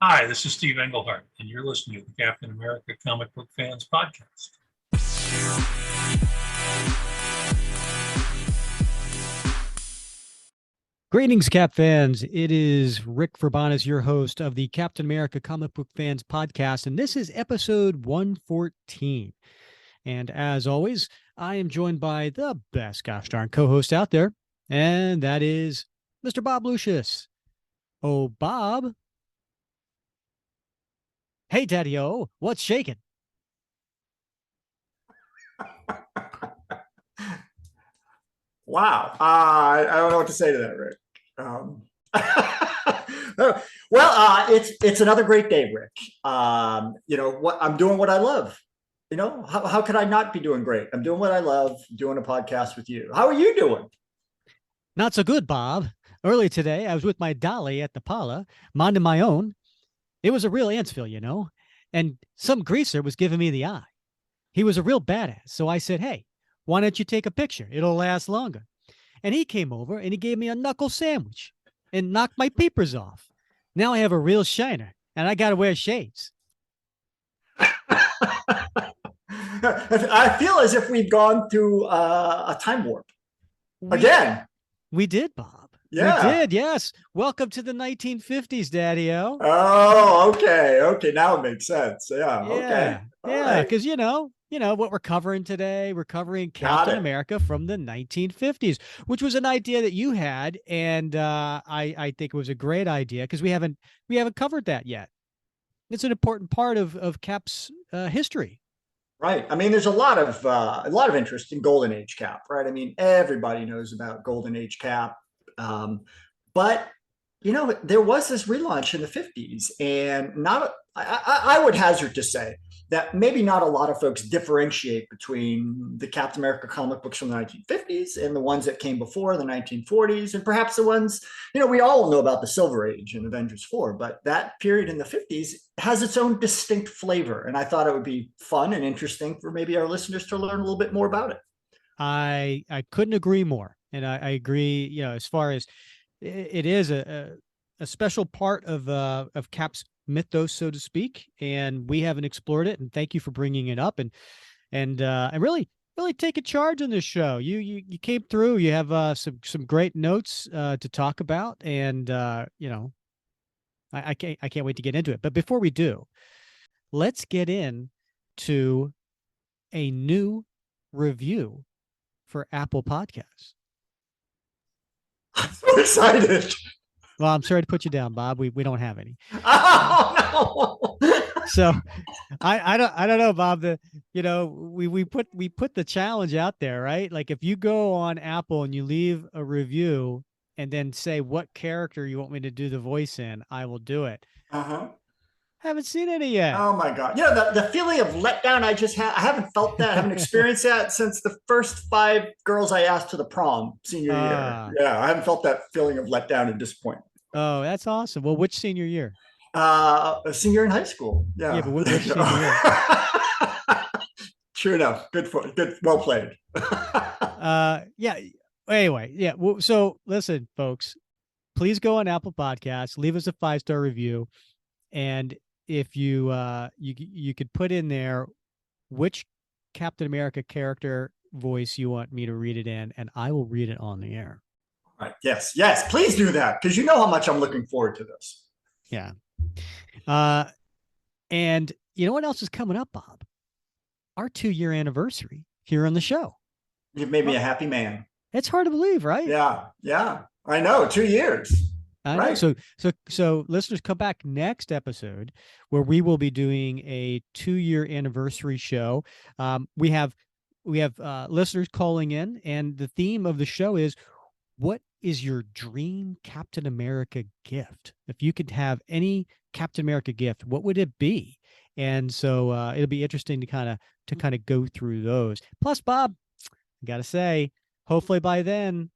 Hi, this is Steve Englehart, and you're listening to the Captain America Comic Book Fans Podcast. Greetings, Cap fans. It is Rick Verbanis, your host of the Captain America Comic Book Fans Podcast, and this is episode 114. And as always, I am joined by the best gosh darn co-host out there, and that is Mr. Bob Lucius. Oh, Bob. Hey, Daddy-O, what's shaking? Wow. I don't know what to say to that, Rick. It's another great day, Rick. What I'm doing what I love. How could I not be doing great? I'm doing what I love, doing a podcast with you. How are you doing? Not so good, Bob. Early today, I was with my dolly at the parlor, minding my own. It was a real Antsville, and some greaser was giving me the eye. He was a real badass, so I said, hey, why don't you take a picture? It'll last longer. And he came over and he gave me a knuckle sandwich and knocked my peepers off. Now I have a real shiner and I got to wear shades. I feel as if we've gone through a time warp again. We did, Bob. Yeah. We did, yes. Welcome to the 1950s, Daddy-O. Oh, okay. Okay, now it makes sense. Yeah. Okay. Yeah, because what we're covering today, we're covering Captain America from the 1950s, which was an idea that you had, and I think it was a great idea because we haven't covered that yet. It's an important part of Cap's history. Right. I mean, there's a lot of interest in Golden Age Cap, right? I mean, everybody knows about Golden Age Cap, but there was this relaunch in the 50s, and I would hazard to say that maybe not a lot of folks differentiate between the Captain America comic books from the 1950s and the ones that came before the 1940s, and perhaps the ones, we all know about the Silver Age and Avengers 4, but that period in the 50s has its own distinct flavor. And I thought it would be fun and interesting for maybe our listeners to learn a little bit more about it. I couldn't agree more. And I agree, as far as it is a special part of Cap's mythos, so to speak, and we haven't explored it. And thank you for bringing it up and really taking charge on this show. You came through. You have some great notes to talk about, and I can't wait to get into it. But before we do, let's get into a new review for Apple Podcasts. I'm so excited. Well, I'm sorry to put you down, Bob. We don't have any. Oh no. So I don't know, Bob. We put the challenge out there, right? Like if you go on Apple and you leave a review and then say what character you want me to do the voice in, I will do it. Haven't seen any yet. Oh my God. The feeling of letdown I haven't felt that. I haven't experienced that since the first 5 girls I asked to the prom senior year. Yeah, I haven't felt that feeling of letdown and disappointment. Oh, that's awesome. Well, which senior year? A senior in high school. Yeah. But which senior year? True enough. Good. Well played. Yeah. Anyway, yeah. So listen, folks, please go on Apple Podcasts, leave us a 5-star review, and if you could put in there which Captain America character voice you want me to read it in, and I will read it on the air. All right. Yes, please do that, because you know how much I'm looking forward to this. Yeah. And you know what else is coming up, Bob? Our 2-year anniversary here on the show. You've made me a happy man. It's hard to believe, right? Yeah. I know. 2 years. Right. So listeners, come back next episode where we will be doing a 2-year anniversary show. We have listeners calling in, and the theme of the show is, what is your dream Captain America gift? If you could have any Captain America gift, what would it be? And so it'll be interesting to kind of go through those. Plus, Bob, I gotta say, hopefully by then,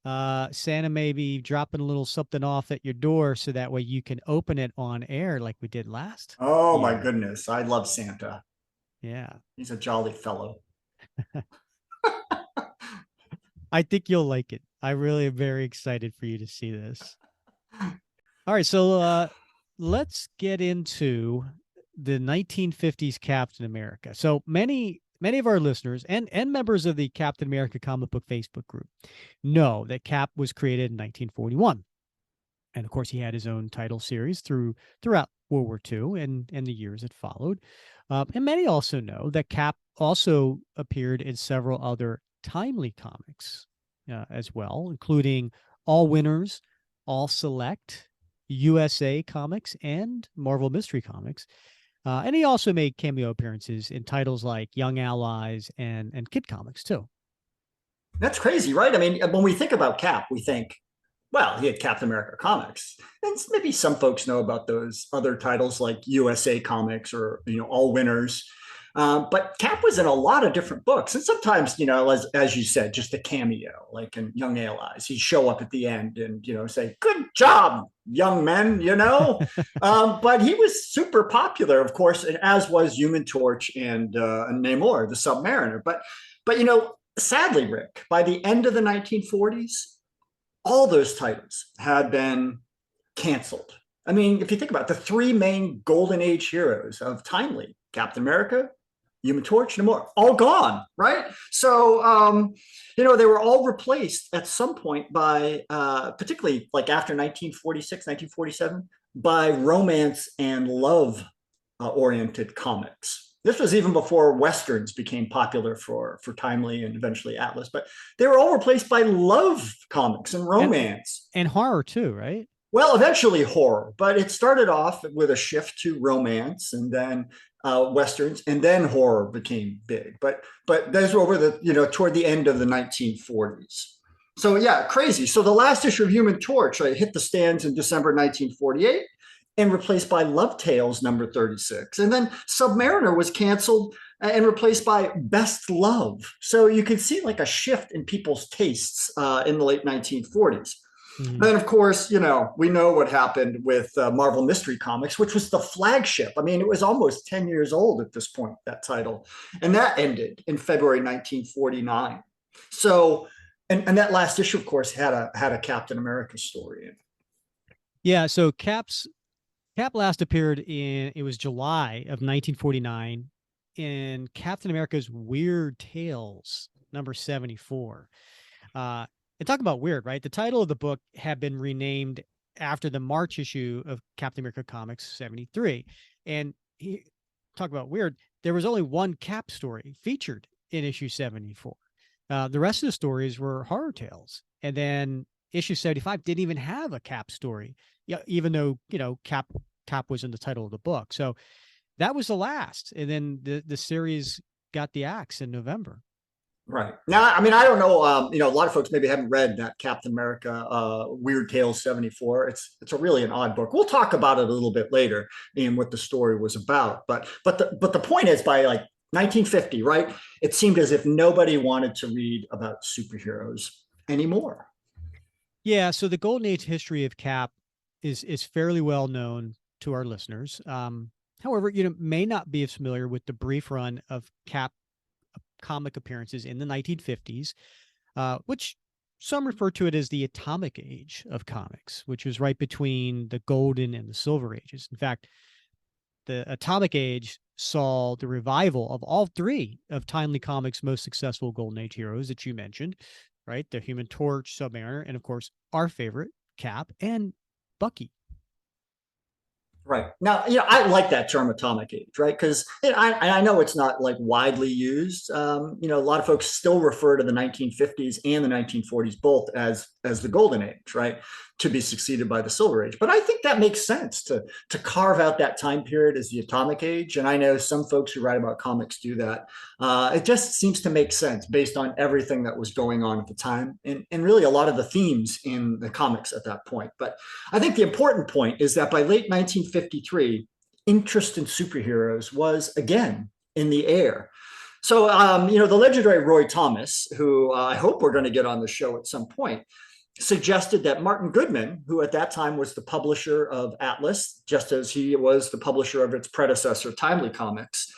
Santa may be dropping a little something off at your door so that way you can open it on air like we did last. Oh my goodness. I love Santa. Yeah. He's a jolly fellow. I think you'll like it. I really am very excited for you to see this. All right. So let's get into the 1950s Captain America. So many of our listeners and members of the Captain America comic book Facebook group know that Cap was created in 1941. And of course, he had his own title series throughout World War II and the years that followed. And many also know that Cap also appeared in several other Timely comics as well, including All Winners, All Select, USA Comics, and Marvel Mystery Comics. And he also made cameo appearances in titles like Young Allies and Kid Comics too. That's crazy, right? I mean, when we think about Cap, we think, well, he had Captain America comics. And maybe some folks know about those other titles like USA Comics or, All Winners. But Cap was in a lot of different books. And sometimes, as you said, just a cameo, like in Young Allies, he'd show up at the end and, say, good job, young men, But he was super popular, of course, and as was Human Torch and Namor, the Submariner. But sadly, Rick, by the end of the 1940s, all those titles had been canceled. I mean, if you think about it, the three main Golden Age heroes of Timely, Captain America, Human Torch, Namor, all gone, right? So, they were all replaced at some point by, particularly like after 1946, 1947, by romance and love oriented comics. This was even before Westerns became popular for Timely and eventually Atlas, but they were all replaced by love comics and romance. And horror too, right? Well, eventually horror, but it started off with a shift to romance and then Westerns, and then horror became big. But those were over toward the end of the 1940s. So yeah, crazy. So the last issue of Human Torch hit the stands in December 1948. And replaced by Love Tales number 36. And then Submariner was canceled and replaced by Best Love. So you can see like a shift in people's tastes in the late 1940s. Mm-hmm. Then, of course, we know what happened with Marvel Mystery Comics, which was the flagship. I mean, it was almost 10 years old at this point, that title. And that ended in February 1949. So, and that last issue, of course, had a Captain America story in it. Yeah, so Cap last appeared it was July of 1949 in Captain America's Weird Tales, number 74. And talk about weird, right? The title of the book had been renamed after the March issue of Captain America Comics 73. And talk about weird, there was only one Cap story featured in issue 74. The rest of the stories were horror tales. And then issue 75 didn't even have a Cap story, even though, Cap was in the title of the book. So that was the last. And then the series got the axe in November. Right. Now, I mean, I don't know, a lot of folks maybe haven't read that Captain America Weird Tales 74. It's really an odd book. We'll talk about it a little bit later in what the story was about. But the point is, by like 1950, right, it seemed as if nobody wanted to read about superheroes anymore. Yeah. So the Golden Age history of Cap is fairly well known to our listeners. However, may not be as familiar with the brief run of Cap comic appearances in the 1950s, which some refer to it as the Atomic Age of comics, which was right between the Golden and the Silver Ages. In fact, the Atomic Age saw the revival of all three of Timely Comics' most successful Golden Age heroes that you mentioned, right? The Human Torch, Submariner, and of course, our favorite, Cap and Bucky. Right. Now, I like that term Atomic Age, right? Because I know it's not like widely used. A lot of folks still refer to the 1950s and the 1940s both as the Golden Age, right? To be succeeded by the Silver Age. But I think that makes sense to carve out that time period as the Atomic Age. And I know some folks who write about comics do that. It just seems to make sense based on everything that was going on at the time and really a lot of the themes in the comics at that point. But I think the important point is that by late 1953, interest in superheroes was again in the air. So, the legendary Roy Thomas, who I hope we're going to get on the show at some point, suggested that Martin Goodman, who at that time was the publisher of Atlas, just as he was the publisher of its predecessor, Timely Comics,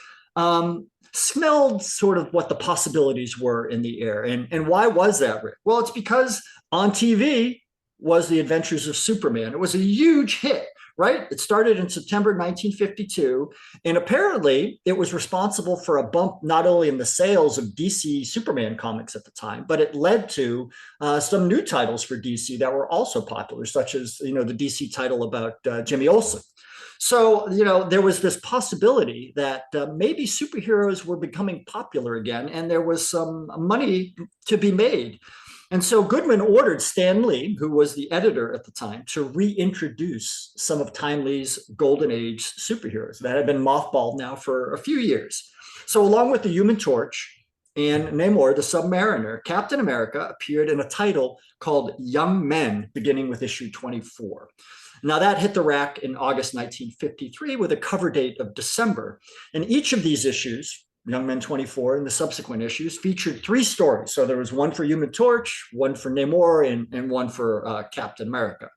smelled sort of what the possibilities were in the air. And why was that, Rick? Well, it's because on TV was The Adventures of Superman. It was a huge hit, right? It started in September 1952, and apparently it was responsible for a bump not only in the sales of DC Superman comics at the time, but it led to some new titles for DC that were also popular, such as, the DC title about Jimmy Olsen. So, there was this possibility that maybe superheroes were becoming popular again, and there was some money to be made. And so Goodman ordered Stan Lee, who was the editor at the time, to reintroduce some of Timely's Golden Age superheroes that had been mothballed now for a few years. So along with the Human Torch and Namor the Submariner, Captain America appeared in a title called Young Men, beginning with issue 24. Now that hit the rack in August 1953 with a cover date of December. And each of these issues, Young Men 24 and the subsequent issues, featured 3 stories. So there was one for Human Torch, one for Namor, and one for Captain America.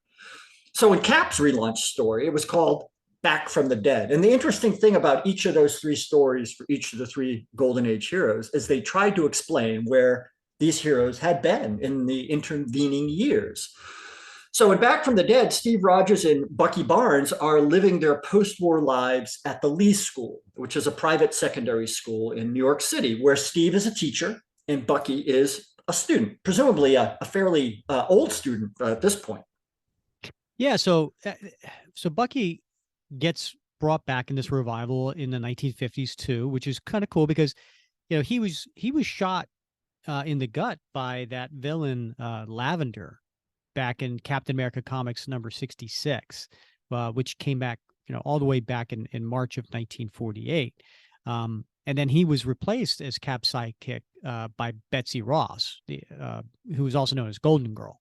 So in Cap's relaunch story, it was called Back from the Dead. And the interesting thing about each of those 3 stories for each of the 3 Golden Age heroes is they tried to explain where these heroes had been in the intervening years. So in Back from the Dead, Steve Rogers and Bucky Barnes are living their post-war lives at the Lee School, which is a private secondary school in New York City, where Steve is a teacher and Bucky is a student, presumably a fairly old student at this point. Yeah, so Bucky gets brought back in this revival in the 1950s too, which is kind of cool because he was shot in the gut by that villain Lavender back in Captain America Comics number 66, which came back, all the way back in March of 1948. And then he was replaced as Cap's sidekick by Betsy Ross, who was also known as Golden Girl.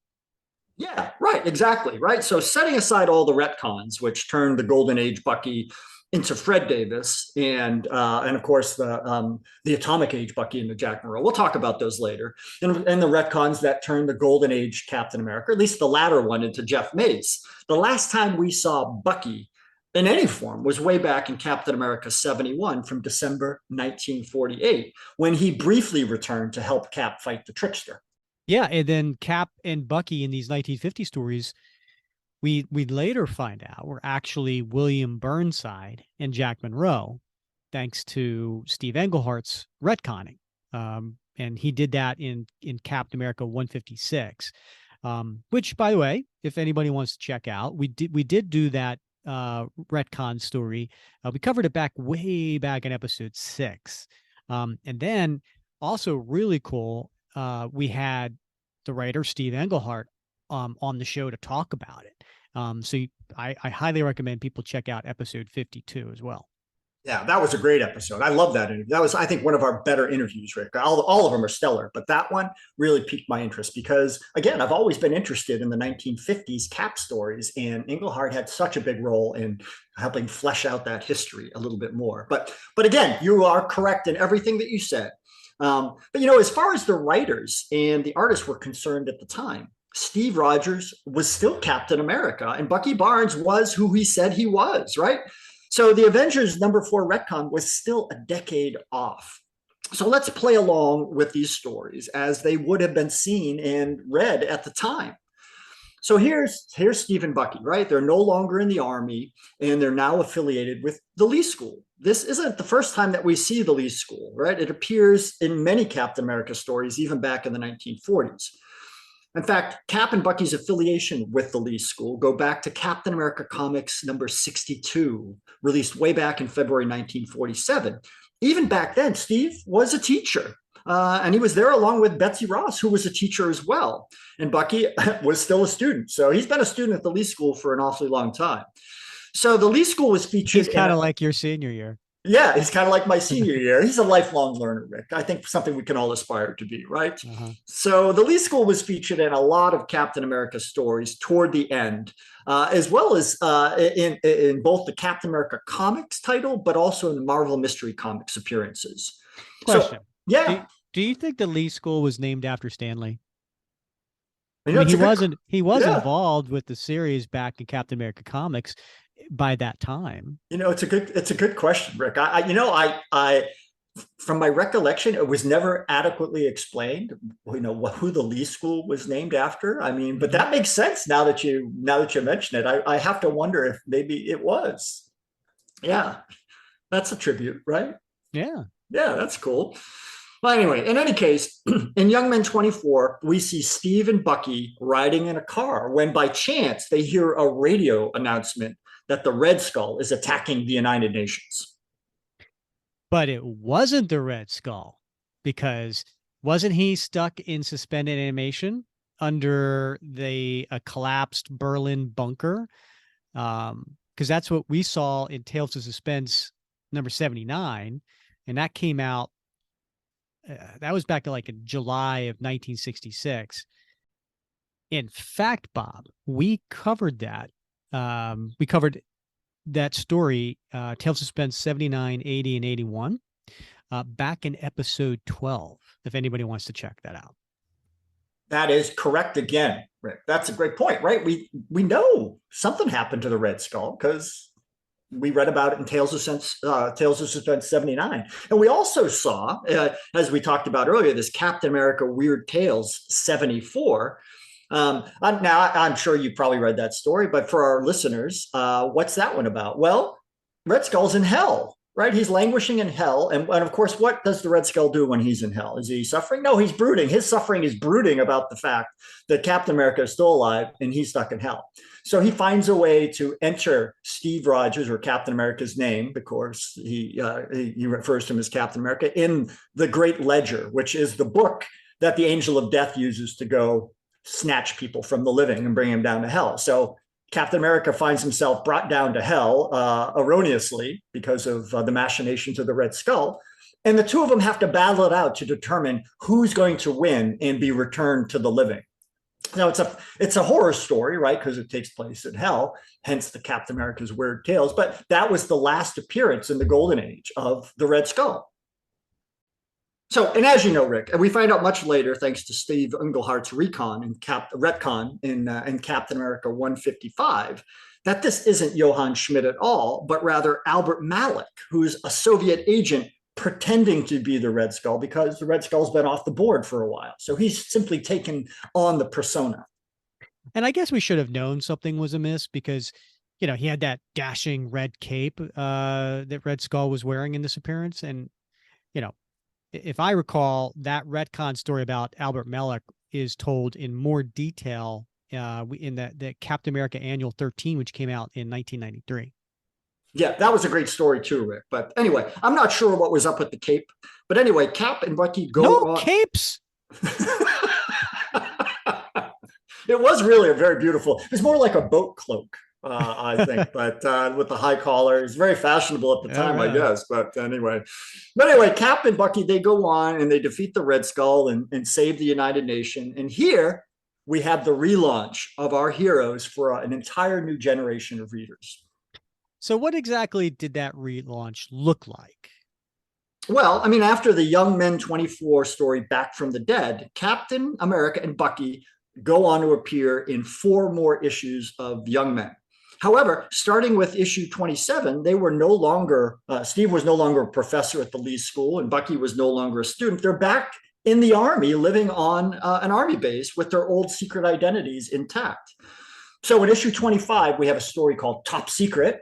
Yeah, right, exactly, right. So setting aside all the retcons, which turned the Golden Age Bucky into Fred Davis, and of course the Atomic Age Bucky into Jack Morrow. We'll talk about those later. And the retcons that turned the Golden Age Captain America, at least the latter one, into Jeff Mace. The last time we saw Bucky in any form was way back in Captain America 71 from December 1948, when he briefly returned to help Cap fight the Trickster. Yeah, and then Cap and Bucky in these 1950 stories, we later find out were actually William Burnside and Jack Monroe, thanks to Steve Englehart's retconning. And he did that in Captain America 156, which, by the way, if anybody wants to check out, we did do that retcon story. We covered it way back in episode 6. And then also really cool, we had the writer Steve Englehart on the show to talk about it. So I highly recommend people check out episode 52 as well. Yeah, that was a great episode. I love that interview. That was, I think, one of our better interviews, Rick. All of them are stellar, but that one really piqued my interest because, again, I've always been interested in the 1950s Cap stories, and Englehart had such a big role in helping flesh out that history a little bit more. But again, you are correct in everything that you said. But as far as the writers and the artists were concerned at the time, Steve Rogers was still Captain America, and Bucky Barnes was who he said he was, right? So the Avengers number 4 retcon was still a decade off. So let's play along with these stories as they would have been seen and read at the time. So here's Steve and Bucky, right? They're no longer in the Army, and they're now affiliated with the Lee School. This isn't the first time that we see the Lee School, right? It appears in many Captain America stories, even back in the 1940s. In fact, Cap and Bucky's affiliation with the Lee School go back to Captain America Comics number 62, released way back in February 1947. Even back then, Steve was a teacher, and he was there along with Betsy Ross, who was a teacher as well. And Bucky was still a student. So he's been a student at the Lee School for an awfully long time. So the Lee School was featured. He's kind of like your senior year. Yeah, he's kind of like my senior year. He's a lifelong learner, Rick. I think something we can all aspire to be, right? Uh-huh. So the Lee School was featured in a lot of Captain America stories toward the end, as well as in both the Captain America Comics title, but also in the Marvel Mystery Comics appearances. Question. So, yeah. Do you think the Lee School was named after Stan Lee? I mean, he was involved with the series back in Captain America Comics by that time. It's a good question, Rick. I from my recollection, it was never adequately explained, who the Lee School was named after. I mean, but that makes sense now that you mention it. I have to wonder if maybe it was. Yeah, that's a tribute, right? Yeah. Yeah, that's cool. Well, anyway, in any case, in Young Men 24, we see Steve and Bucky riding in a car when by chance they hear a radio announcement that the Red Skull is attacking the United Nations. But it wasn't the Red Skull, because wasn't he stuck in suspended animation under a collapsed Berlin bunker? Because that's what we saw in Tales of Suspense number 79, and that came out. That was back in July of 1966. In fact, Bob, we covered that. We covered that story, Tales of Suspense 79, 80, and 81, back in episode 12, if anybody wants to check that out. That is correct again, Rick. That's a great point, right? We know something happened to the Red Skull because we read about it in Tales of Suspense 79. And we also saw, as we talked about earlier, this Captain America Weird Tales 74. Now, I'm sure you probably read that story, but for our listeners, what's that one about? Well, Red Skull's in hell, right? He's languishing in hell. And of course, what does the Red Skull do when he's in hell? Is he suffering? No, he's brooding. His suffering is brooding about the fact that Captain America is still alive and he's stuck in hell. So he finds a way to enter Steve Rogers, or Captain America's name, because he refers to him as Captain America, in the Great Ledger, which is the book that the Angel of Death uses to go snatch people from the living and bring them down to hell. So Captain America finds himself brought down to hell erroneously because of the machinations of the Red Skull. And the two of them have to battle it out to determine who's going to win and be returned to the living. Now, it's a horror story, right? Because it takes place in hell, hence the Captain America's Weird Tales. But that was the last appearance in the Golden Age of the Red Skull. So, and as you know, Rick, and we find out much later, thanks to Steve Englehart's retcon in Captain America 155, that this isn't Johann Schmidt at all, but rather Albert Malik, who's a Soviet agent pretending to be the Red Skull because the Red Skull's been off the board for a while. So he's simply taken on the persona. And I guess we should have known something was amiss because, he had that dashing red cape that Red Skull was wearing in this appearance. And, if I recall, that retcon story about Albert Malik is told in more detail in the Captain America Annual 13, which came out in 1993. Yeah, that was a great story too, Rick. But anyway, I'm not sure what was up with the cape. But anyway, Cap and Bucky go on. Capes. It was really a very beautiful. It was more like a boat cloak, I think, but with the high collar. It's very fashionable at the time, I guess. But anyway, Cap and Bucky, they go on and they defeat the Red Skull and save the United Nation. And here we have the relaunch of our heroes for an entire new generation of readers. So what exactly did that relaunch look like? Well, I mean, after the Young Men 24 story Back from the Dead, Captain America and Bucky go on to appear in 4 more issues of Young Men. However, starting with issue 27, they were no longer, Steve was no longer a professor at the Lee School and Bucky was no longer a student. They're back in the army, living on an army base with their old secret identities intact. So in issue 25, we have a story called Top Secret.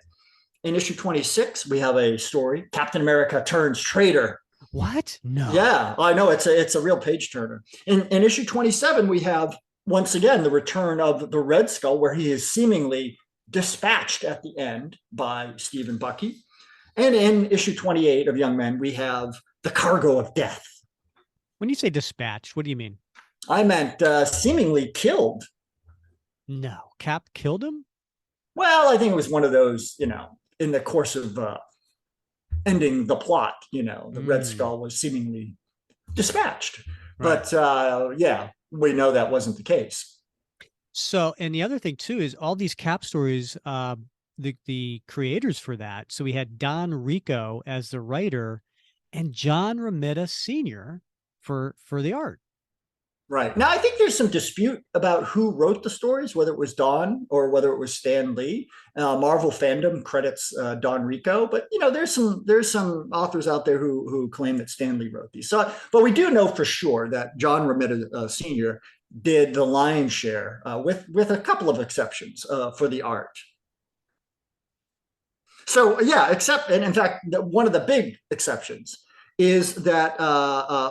In issue 26, we have a story, Captain America Turns Traitor. What? No. Yeah, I know. It's a real page turner. In issue 27, we have, once again, the return of the Red Skull, where he is seemingly dispatched at the end by Steve and Bucky. And in issue 28 of Young Men, we have the Cargo of Death. When you say dispatched, what do you mean? I meant seemingly killed. No. Cap killed him? Well, I think it was one of those, in the course of ending the plot, the Red Skull was seemingly dispatched. Right. But yeah, we know that wasn't the case. So, and the other thing too is all these Cap stories, the creators for that. So we had Don Rico as the writer and John Romita Sr. for the art. Right. Now, I think there's some dispute about who wrote the stories, whether it was Don or whether it was Stan Lee. Marvel fandom credits Don Rico, but there's some authors out there who claim that Stan Lee wrote these. So, but we do know for sure that John Romita Sr. did the lion's share, with a couple of exceptions for the art. So yeah, and in fact, one of the big exceptions is that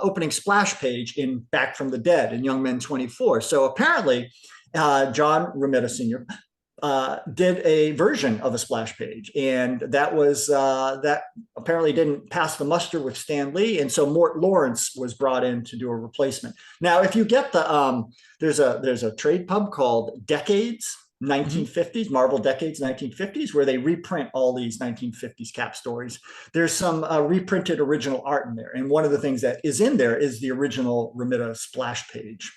opening splash page in Back from the Dead in Young Men 24. So apparently, John Romita Sr. Did a version of a splash page, and that apparently didn't pass the muster with Stan Lee, and so Mort Lawrence was brought in to do a replacement. Now, if you get there's a trade pub called Decades 1950s, Marvel Decades 1950s, where they reprint all these 1950s Cap stories. There's some reprinted original art in there. And one of the things that is in there is the original Romita splash page.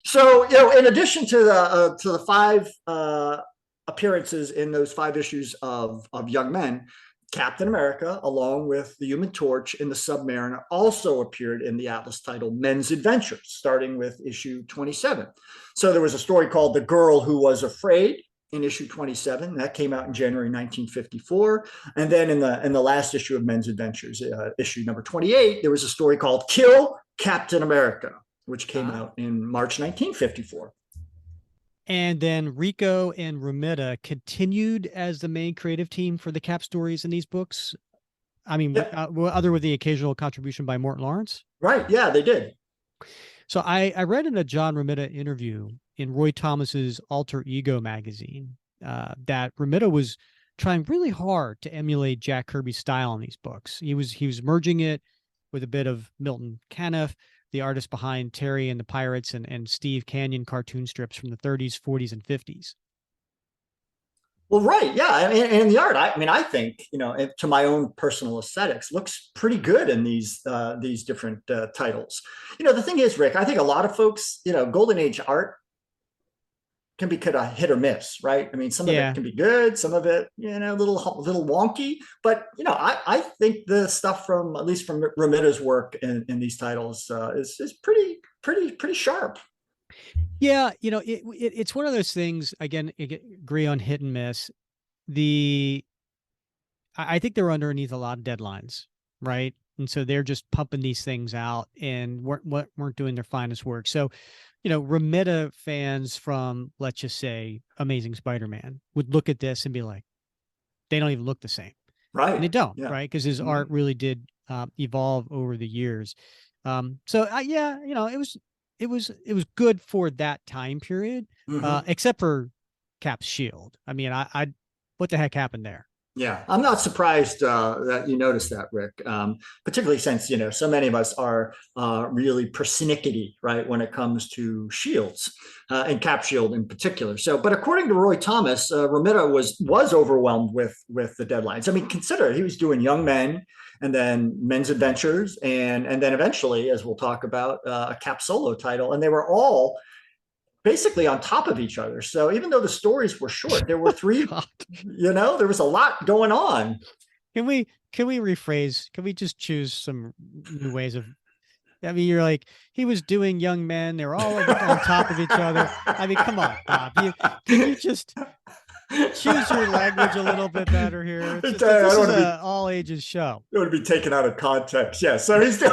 So, in addition to the 5 appearances in those 5 issues of Young Men, Captain America, along with the Human Torch and the Submariner, also appeared in the Atlas title Men's Adventures, starting with issue 27. So there was a story called The Girl Who Was Afraid in issue 27. That came out in January 1954. And then in the last issue of Men's Adventures, issue number 28, there was a story called Kill Captain America, which came out in March 1954. And then Rico and Romita continued as the main creative team for the Cap stories in these books. I mean, other with the occasional contribution by Mort Lawrence. Right. Yeah, they did. So I read in a John Romita interview in Roy Thomas's Alter Ego magazine that Romita was trying really hard to emulate Jack Kirby's style in these books. He was merging it with a bit of Milton Caniff, the artist behind Terry and the Pirates and Steve Canyon cartoon strips from the 30s, 40s, and 50s. Well, right. Yeah. And the art, I think, to my own personal aesthetics, looks pretty good in these different titles. The thing is, Rick, I think a lot of folks, Golden Age art can be kind of hit or miss, right? I mean, some of it can be good, some of it, a little wonky. But I think the stuff at least from Romita's work in these titles is pretty sharp. Yeah, it's one of those things. Again, agree on hit and miss. I think they're underneath a lot of deadlines, right? And so they're just pumping these things out and weren't doing their finest work. So, Romita fans from, let's just say, Amazing Spider-Man would look at this and be like, they don't even look the same. Right. And they don't, right? Because his art really did evolve over the years. It was good for that time period, except for Cap's shield. I mean, what the heck happened there? Yeah, I'm not surprised that you noticed that, Rick, particularly since, so many of us are really persnickety, right, when it comes to shields and Cap Shield in particular. So, but according to Roy Thomas, Romita was overwhelmed with the deadlines. I mean, consider he was doing Young Men and then Men's Adventures and then eventually, as we'll talk about, a Cap solo title. And they were all basically on top of each other. So even though the stories were short, there were 3, there was a lot going on. Can we rephrase? Can we just choose some new ways of, I mean, you're like, he was doing Young Men. They were all on top of each other. I mean, come on, Bob. Can you just choose your language a little bit better here? This is an all ages show. It would be taken out of context. Yeah. So he's doing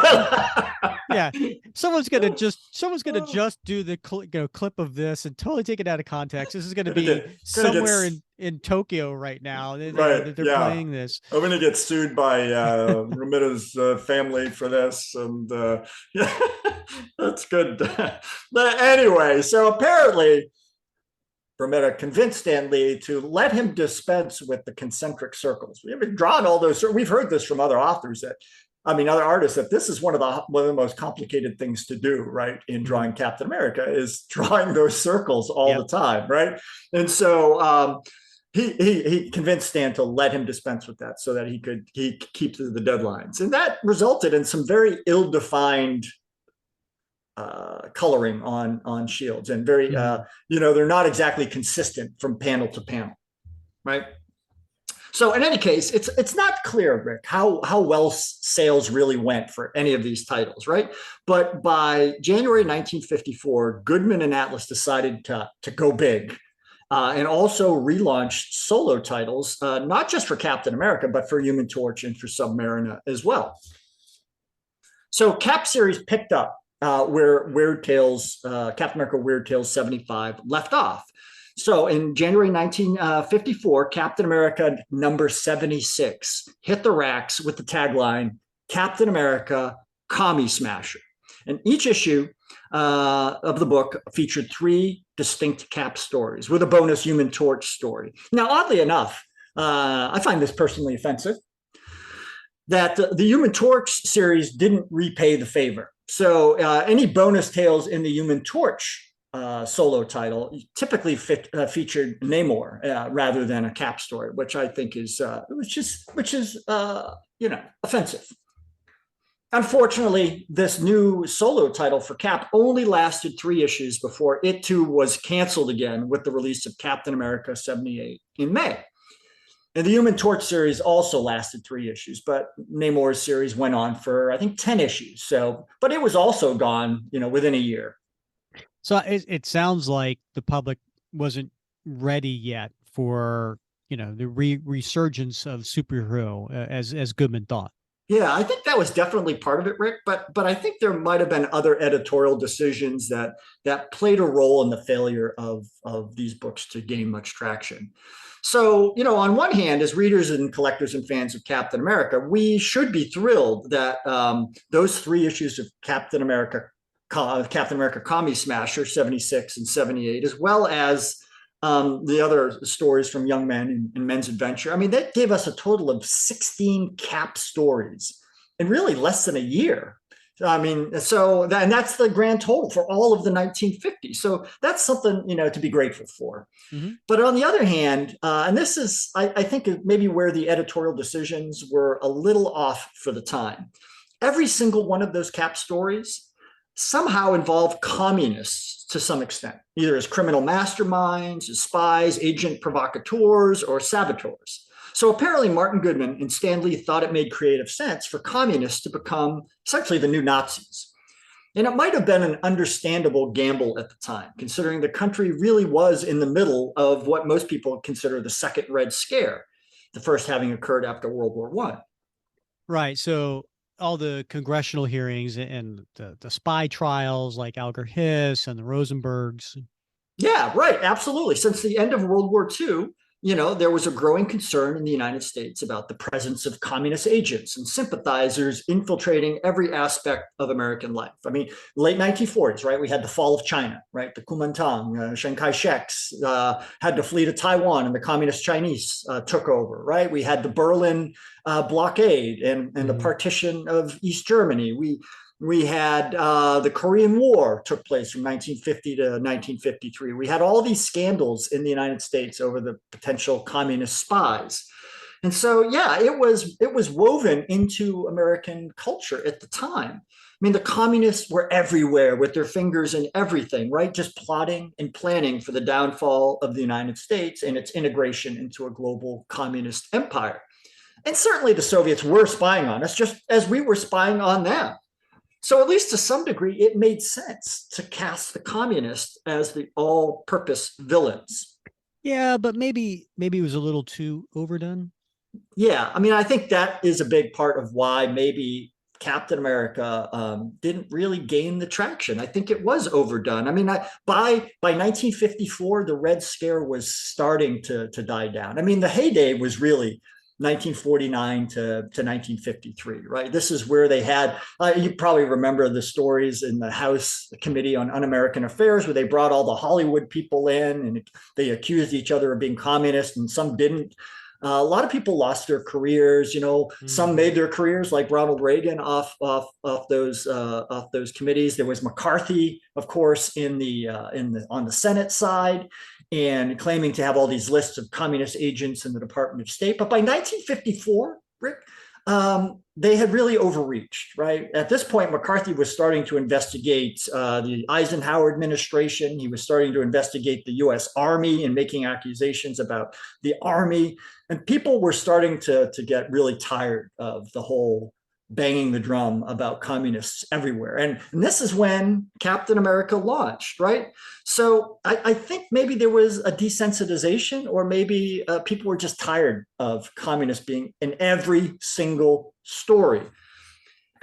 yeah. Someone's gonna just do the clip of this and totally take it out of context. This is gonna be somewhere in Tokyo right now. They're playing this. I'm gonna get sued by Romita's family for this, and that's good. But anyway, so apparently Romita convinced Stan Lee to let him dispense with the concentric circles. We haven't drawn all those. We've heard this from other authors other artists, that this is one of the most complicated things to do, right? In drawing Captain America is drawing those circles all the time, right? And so he convinced Stan to let him dispense with that so that he could keep the deadlines. And that resulted in some very ill-defined coloring on shields, and very, they're not exactly consistent from panel to panel, right? So in any case, it's not clear, Rick, how well sales really went for any of these titles, right? But by January 1954, Goodman and Atlas decided to go big. And also relaunched solo titles, not just for Captain America, but for Human Torch and for Submariner as well. So Cap series picked up where Weird Tales, Captain America Weird Tales 75 left off. So in January 1954, Captain America number 76 hit the racks with the tagline, Captain America, Commie Smasher. And each issue of the book featured 3 distinct Cap stories with a bonus Human Torch story. Now, oddly enough, I find this personally offensive, that the Human Torch series didn't repay the favor. So any bonus tales in the Human Torch solo title typically featured Namor rather than a Cap story, which I think is offensive. Unfortunately, this new solo title for Cap only lasted 3 issues before it too was canceled again with the release of Captain America 78 in May. And the Human Torch series also lasted 3 issues, but Namor's series went on for, I think, 10 issues. So, but it was also gone, within a year. So it sounds like the public wasn't ready yet for, the resurgence of superhero as Goodman thought. Yeah, I think that was definitely part of it, Rick. But I think there might have been other editorial decisions that played a role in the failure of these books to gain much traction. So, on one hand, as readers and collectors and fans of Captain America, we should be thrilled that those 3 issues of Captain America, Commie Smasher 76 and 78, as well as the other stories from Young Men and Men's Adventure. I mean, that gave us a total of 16 Cap stories in really less than a year. I mean, and that's the grand total for all of the 1950s. So that's something, to be grateful for. Mm-hmm. But on the other hand, and this is, I think, maybe where the editorial decisions were a little off for the time. Every single one of those Cap stories somehow involved communists to some extent, either as criminal masterminds, as spies, agent provocateurs, or saboteurs. So apparently Martin Goodman and Stan Lee thought it made creative sense for communists to become essentially the new Nazis. And it might have been an understandable gamble at the time, considering the country really was in the middle of what most people consider the Second Red Scare, the first having occurred after World War I. Right. So all the congressional hearings and the spy trials like Alger Hiss and the Rosenbergs. Yeah, right. Absolutely. Since the end of World War II, there was a growing concern in the United States about the presence of communist agents and sympathizers infiltrating every aspect of American life. I mean, late 1940s, right? We had the fall of China, right? The Kuomintang, Chiang Kai-shek's had to flee to Taiwan, and the communist Chinese took over, right? We had the Berlin blockade and the partition of East Germany. We had the Korean War took place from 1950 to 1953. We had all these scandals in the United States over the potential communist spies. And so, yeah, it was woven into American culture at the time. I mean, the communists were everywhere with their fingers in everything, right? Just plotting and planning for the downfall of the United States and its integration into a global communist empire. And certainly the Soviets were spying on us, just as we were spying on them. So at least to some degree, it made sense to cast the communists as the all-purpose villains. Yeah, but maybe it was a little too overdone. Yeah, I mean, I think that is a big part of why maybe Captain America didn't really gain the traction. I think it was overdone. I mean, by 1954, the Red Scare was starting to die down. I mean, the heyday was really 1949 to 1953, right? This is where they had, you probably remember the stories in the House Committee on Un-American Affairs, where they brought all the Hollywood people in and they accused each other of being communist, and some didn't. A lot of people lost their careers. Some made their careers, like Ronald Reagan, off those committees. There was McCarthy, of course, on the Senate side, and claiming to have all these lists of communist agents in the Department of State. But by 1954, Rick, they had really overreached, right? At this point, McCarthy was starting to investigate the Eisenhower administration. He was starting to investigate the US Army and making accusations about the Army. And people were starting to get really tired of the whole banging the drum about communists everywhere. And this is when Captain America launched, right? So I think maybe there was a desensitization, or maybe people were just tired of communists being in every single story.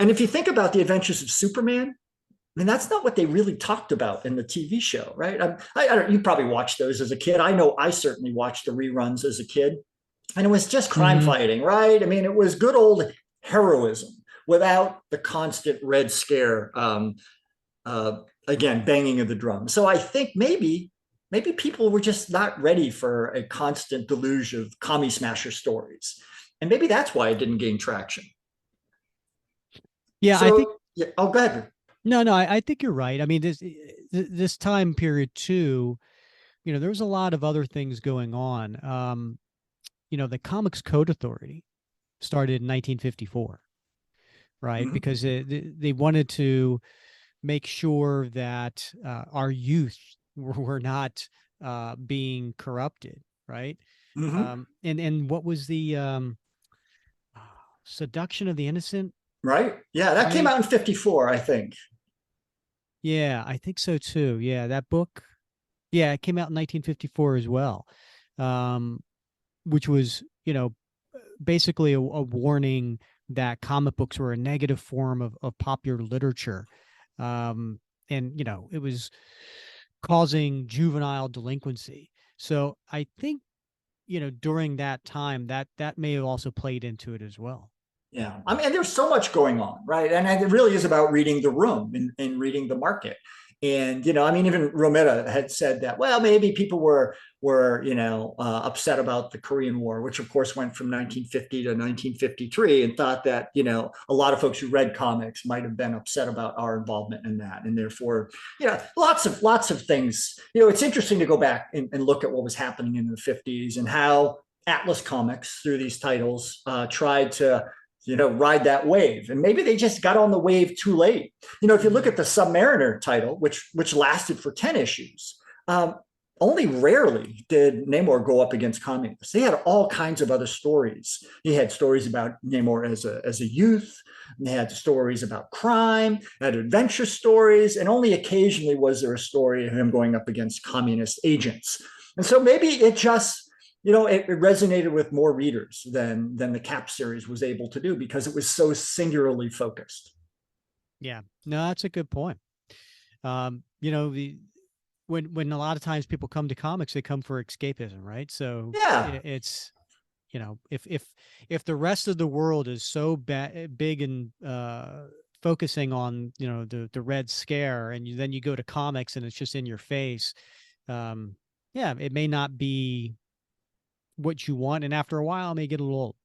And if you think about the Adventures of Superman, I mean, that's not what they really talked about in the TV show, right? I don't, you probably watched those as a kid. I know I certainly watched the reruns as a kid. And it was just crime fighting, right? I mean, it was good old heroism without the constant Red Scare, again, banging of the drum. So I think maybe people were just not ready for a constant deluge of Commie Smasher stories. And maybe that's why it didn't gain traction. Yeah, So, I think. Yeah, oh, go ahead. No, I think you're right. I mean, this time period too, there was a lot of other things going on. The Comics Code Authority started in 1954, right? Because they wanted to make sure that our youth were not being corrupted, right? And what was the Seduction of the Innocent? Right. Yeah, that came out in 54, I think. Yeah, I think so too. Yeah, that book. Yeah, it came out in 1954 as well, which was, basically a warning that comic books were a negative form of popular literature. And, it was causing juvenile delinquency. So I think, during that time, that may have also played into it as well. Yeah. I mean, there's so much going on, right? And it really is about reading the room and reading the market. And, I mean, even Romita had said that, well, maybe people were upset about the Korean War, which of course went from 1950 to 1953, and thought that, a lot of folks who read comics might have been upset about our involvement in that. And therefore, lots of things. It's interesting to go back and look at what was happening in the 50s and how Atlas Comics, through these titles, tried to ride that wave. And maybe they just got on the wave too late. If you look at the Submariner title, which lasted for 10 issues, only rarely did Namor go up against communists. He had all kinds of other stories. He had stories about Namor as a youth. They had stories about crime, had adventure stories, and only occasionally was there a story of him going up against communist agents. And so maybe it just it resonated with more readers than the Cap series was able to do, because it was so singularly focused. Yeah, no, that's a good point. When a lot of times people come to comics, they come for escapism, right? So yeah, it's if the rest of the world is so big and focusing on the Red Scare, and then you go to comics and it's just in your face, it may not be what you want, and after a while it may get a little old.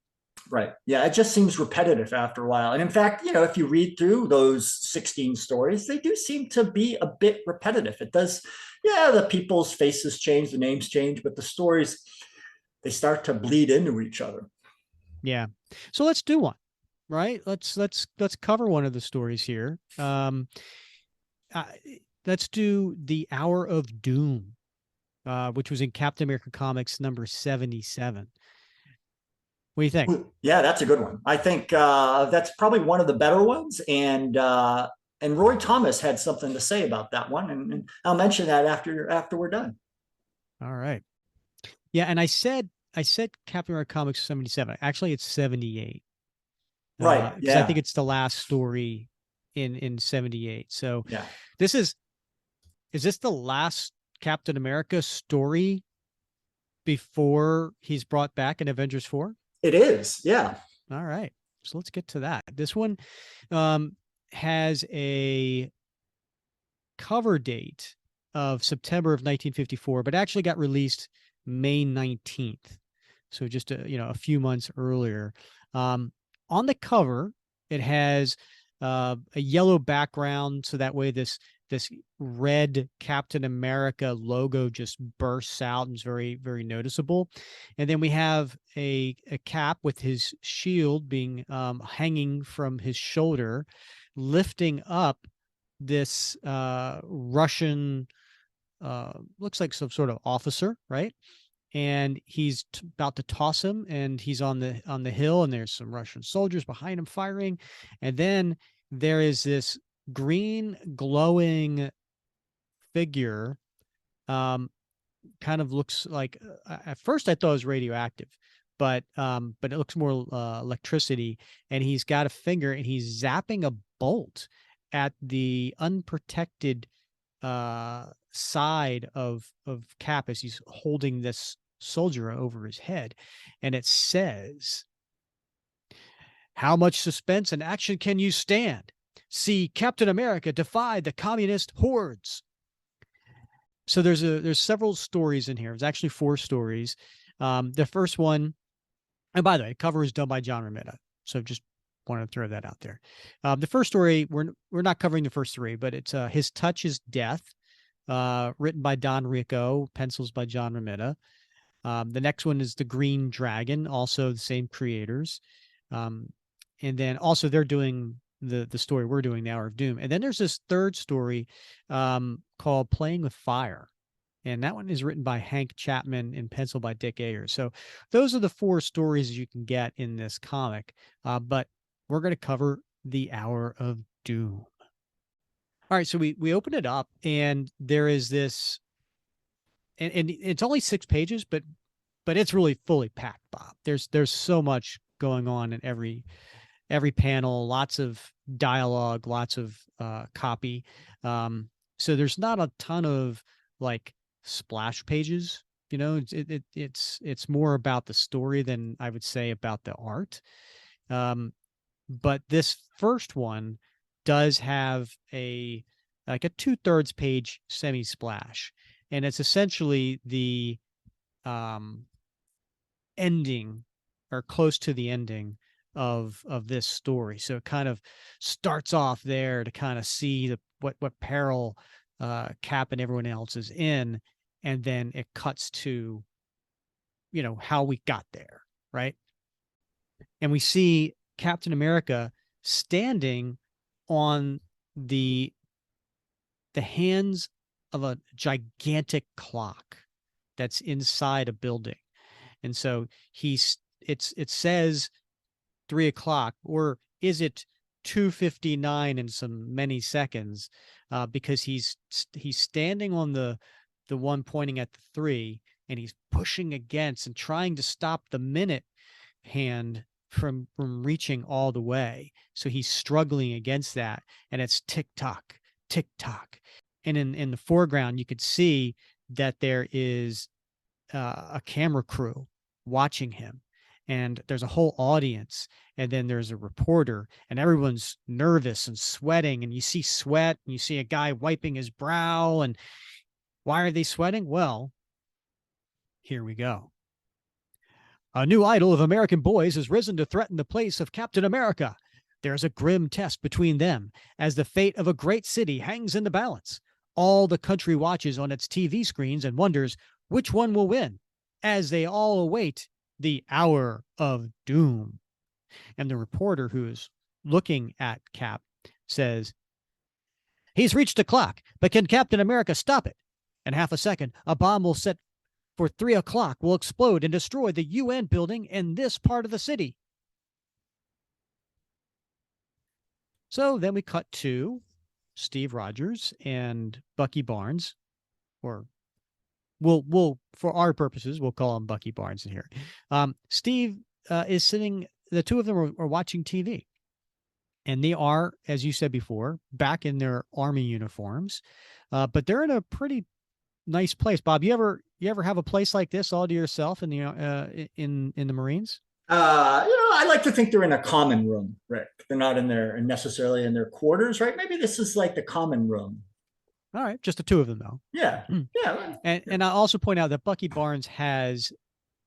Right. Yeah, it just seems repetitive after a while. And in fact, if you read through those 16 stories, they do seem to be a bit repetitive. It does, the people's faces change, the names change, but the stories, they start to bleed into each other. Yeah. So let's do one, right? Let's cover one of the stories here. Let's do The Hour of Doom, which was in Captain America Comics number 77. What do you think? Yeah, that's a good one. I think that's probably one of the better ones. And Roy Thomas had something to say about that one. And I'll mention that after we're done. All right. Yeah, and I said Captain America Comics 77. Actually, it's 78. Right. Because I think it's the last story in 78. So yeah. Is this the last Captain America story before he's brought back in Avengers 4? It is. Yeah. All right. So let's get to that. This one has a cover date of September of 1954, but actually got released May 19th. So just a few months earlier. On the cover, it has a yellow background, so that way this this red Captain America logo just bursts out and is very, very noticeable. And then we have a Cap with his shield being hanging from his shoulder, lifting up this Russian, looks like some sort of officer, right? And he's about to toss him, and he's on the hill, and there's some Russian soldiers behind him firing. And then there is this green glowing figure, kind of looks like, at first I thought it was radioactive, but it looks more electricity, and he's got a finger, and he's zapping a bolt at the unprotected side of Cap as he's holding this soldier over his head. And it says, "How much suspense and action can you stand? See Captain America defy the communist hordes." So there's several stories in here. There's actually 4 stories. The first one, and by the way, the cover is done by John Romita, so just want to throw that out there. The first story, we're not covering the first 3, but it's His Touch is Death, written by Don Rico, pencils by John Romita. The next one is The Green Dragon, also the same creators. And then also they're doing the story we're doing, The Hour of Doom. And then there's this third story called Playing with Fire. And that one is written by Hank Chapman and penciled by Dick Ayers. So those are the 4 stories you can get in this comic. But we're going to cover The Hour of Doom. All right, so we open it up, and there is this, and it's only 6 pages, but it's really fully packed, Bob. There's so much going on in every panel, lots of dialogue, lots of copy. So there's not a ton of like splash pages. You know, it's more about the story than I would say about the art. But this first one does have a 2/3 page semi splash, and it's essentially the ending, or close to the ending of this story. So it kind of starts off there to kind of see what peril Cap and everyone else is in, and then it cuts to, you know, how we got there, right? And we see Captain America standing on the hands of a gigantic clock that's inside a building. And so it says 3 o'clock, or is it 2:59 and some many seconds? Because he's standing on the one pointing at the 3, and he's pushing against and trying to stop the minute hand from reaching all the way. So he's struggling against that, and it's tick tock, tick tock. And in the foreground, you could see that there is a camera crew watching him, and there's a whole audience, and then there's a reporter, and everyone's nervous and sweating, and you see sweat, and you see a guy wiping his brow. And why are they sweating? Well, here we go. "A new idol of American boys has risen to threaten the place of Captain America. There's a grim test between them, as the fate of a great city hangs in the balance. All the country watches on its TV screens and wonders which one will win, as they all await the hour of doom." And the reporter, who is looking at Cap, says, "He's reached the clock, but can Captain America stop it? In half a second, a bomb will set for 3 o'clock, will explode and destroy the UN building in this part of the city." So then we cut to Steve Rogers and Bucky Barnes, or we'll for our purposes, we'll call him Bucky Barnes in here. Steve is sitting, the two of them are watching TV, and they are, as you said before, back in their army uniforms, but they're in a pretty nice place. Bob, you ever have a place like this all to yourself in the in the Marines? I like to think they're in a common room, Rick. They're not necessarily in their quarters, right? Maybe this is like the common room. All right, just the two of them though. Yeah, yeah. And I also point out that Bucky Barnes has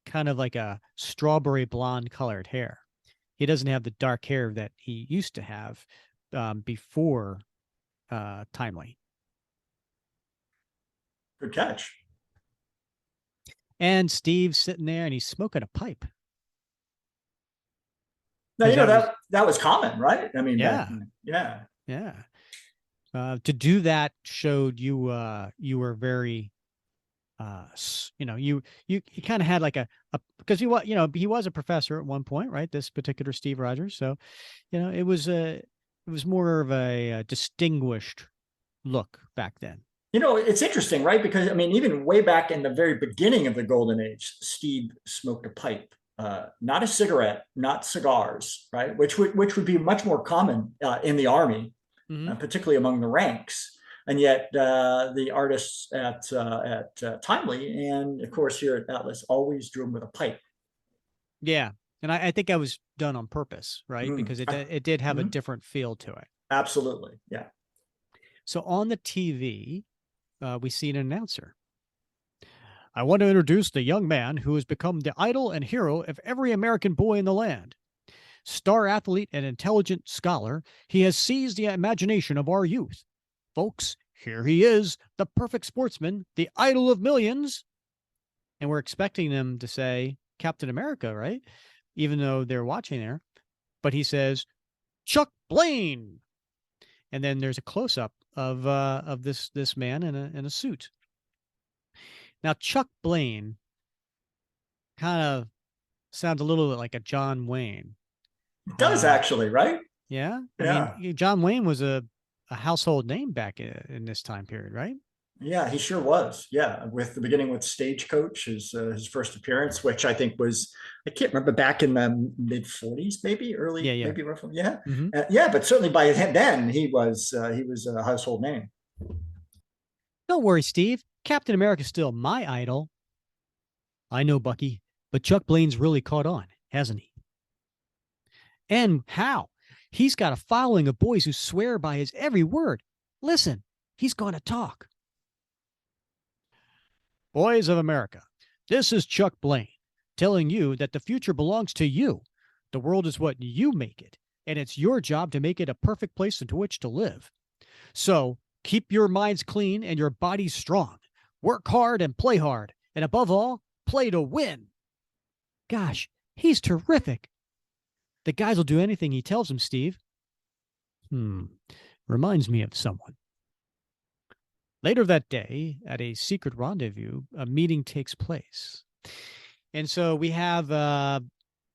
kind of like a strawberry blonde colored hair. He doesn't have the dark hair that he used to have before Timely. Good catch. And Steve's sitting there and he's smoking a pipe. Now, you know, That was- that was common, right? I mean, Yeah. yeah. Yeah. To do that showed you you were very you kind of had like a because he was a professor at one point, right? This particular Steve Rogers. So, it was more of a distinguished look back then. You know, it's interesting, right? Because I mean, even way back in the very beginning of the golden age, Steve smoked a pipe, not a cigarette, not cigars, right? Which would be much more common in the army, particularly among the ranks. And yet, the artists at Timely and of course here at Atlas always drew him with a pipe. Yeah, and I think I was done on purpose, right? Because it did have a different feel to it. Absolutely, yeah. So on the TV, we see an announcer. I want to introduce the young man who has become the idol and hero of every American boy in the land. Star athlete and intelligent scholar, he has seized the imagination of our youth. Folks, here he is, the perfect sportsman, the idol of millions. And we're expecting them to say Captain America, right? Even though they're watching there. But he says, Chuck Blaine. And then there's a close-up of this man in a suit. Now, Chuck Blaine kind of sounds a little bit like a John Wayne. It does actually, right? Yeah. Yeah. I mean, John Wayne was a household name back in this time period, right? Yeah, he sure was. Yeah, with the beginning with Stagecoach, his first appearance, which I think was, I can't remember, back in the mid 40s, maybe early, maybe roughly. Yeah, yeah, but certainly by then he was a household name. Don't worry, Steve. Captain America's still my idol. I know, Bucky, but Chuck Blaine's really caught on, hasn't he? And how? He's got a following of boys who swear by his every word. Listen, he's going to talk. Boys of America, this is Chuck Blaine telling you that the future belongs to you. The world is what you make it, and it's your job to make it a perfect place into which to live. So keep your minds clean and your bodies strong. Work hard and play hard, and above all, play to win. Gosh, he's terrific. The guys will do anything he tells them, Steve. Reminds me of someone. Later that day, at a secret rendezvous, a meeting takes place. And so we have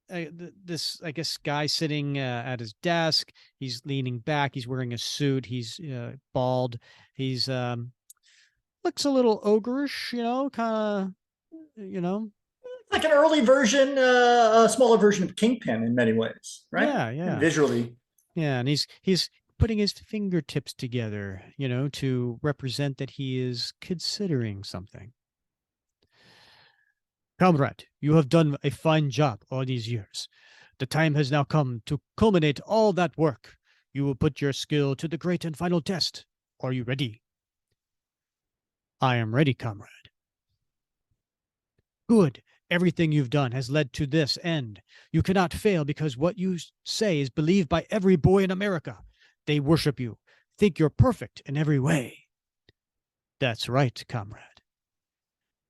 this, I guess, guy sitting at his desk. He's leaning back. He's wearing a suit. He's bald. He's looks a little ogreish, kind of, like an early version, a smaller version of Kingpin in many ways, right? Yeah. And visually. Yeah, and he's putting his fingertips together, to represent that he is considering something. Comrade, you have done a fine job all these years. The time has now come to culminate all that work. You will put your skill to the great and final test. Are you ready? I am ready, comrade. Good. Everything you've done has led to this end. You cannot fail because what you say is believed by every boy in America. They worship you, think you're perfect in every way. That's right, comrade.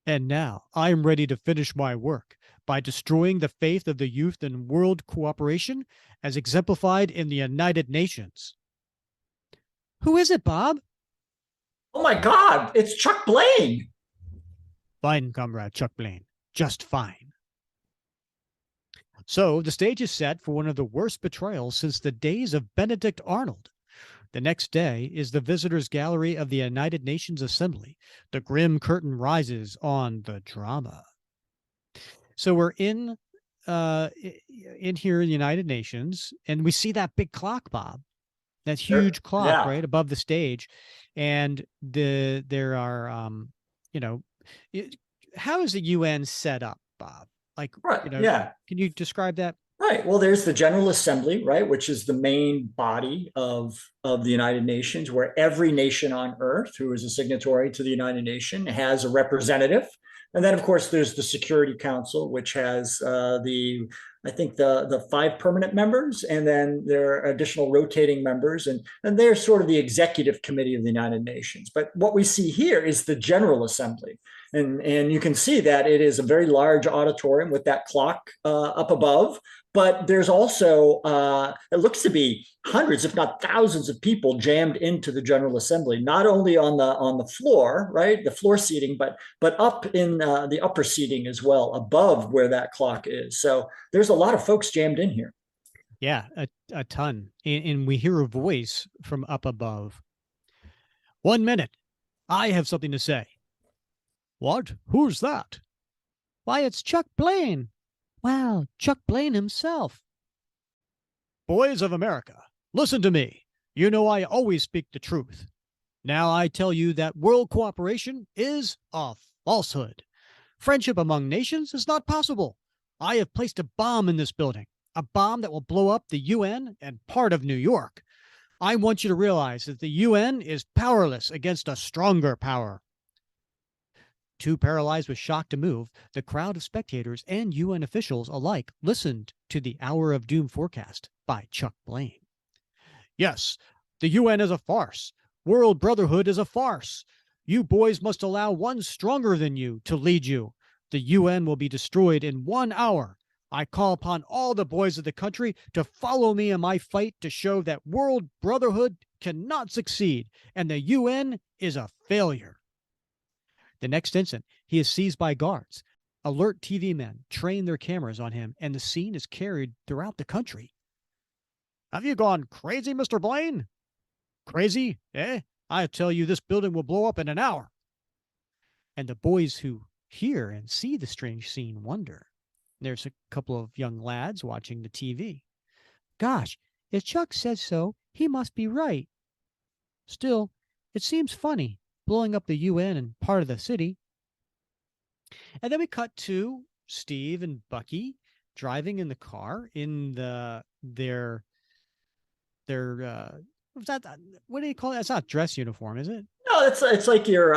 And now I am ready to finish my work by destroying the faith of the youth in world cooperation as exemplified in the United Nations. Who is it, Bob? Oh my God, it's Chuck Blaine. Fine, comrade Chuck Blaine. Just fine. So the stage is set for one of the worst betrayals since the days of Benedict Arnold. The next day is the visitors' gallery of the United Nations Assembly. The grim curtain rises on the drama. So we're in here in the United Nations, and we see that big clock, Bob. That huge clock right above the stage, and there are how is the UN set up, Bob? Like, can you describe that? Right. Well, there's the General Assembly, right, which is the main body of the United Nations, where every nation on Earth who is a signatory to the United Nations has a representative. And then, of course, there's the Security Council, which has the I think the 5 permanent members, and then there are additional rotating members, and they're sort of the executive committee of the United Nations. But what we see here is the General Assembly, and you can see that it is a very large auditorium with that clock up above. But there's also it looks to be hundreds, if not thousands, of people jammed into the General Assembly, not only on the floor, right, the floor seating, but up in the upper seating as well, above where that clock is. So there's a lot of folks jammed in here. Yeah, a ton. And we hear a voice from up above. 1 minute. I have something to say. What? Who's that? Why, it's Chuck Blaine. Well, Chuck Blaine himself. Boys of America, listen to me. You know I always speak the truth. Now I tell you that world cooperation is a falsehood. Friendship among nations is not possible. I have placed a bomb in this building, a bomb that will blow up the UN and part of New York. I want you to realize that the UN is powerless against a stronger power. Too paralyzed with shock to move, the crowd of spectators and UN officials alike listened to the Hour of Doom forecast by Chuck Blaine. Yes, the UN is a farce. World brotherhood is a farce. You boys must allow one stronger than you to lead you. The UN will be destroyed in 1 hour. I call upon all the boys of the country to follow me in my fight to show that world brotherhood cannot succeed and the UN is a failure. The next instant, he is seized by guards. Alert TV men train their cameras on him, and the scene is carried throughout the country. Have you gone crazy, Mr. Blaine? Crazy, eh? I tell you, this building will blow up in an hour. And the boys who hear and see the strange scene wonder. There's a couple of young lads watching the TV. Gosh, if Chuck says so, he must be right. Still, it seems funny, blowing up the UN and part of the city. And then we cut to Steve and Bucky driving in the car in their what's that? What do you call it? That's not dress uniform, is it? No, it's like your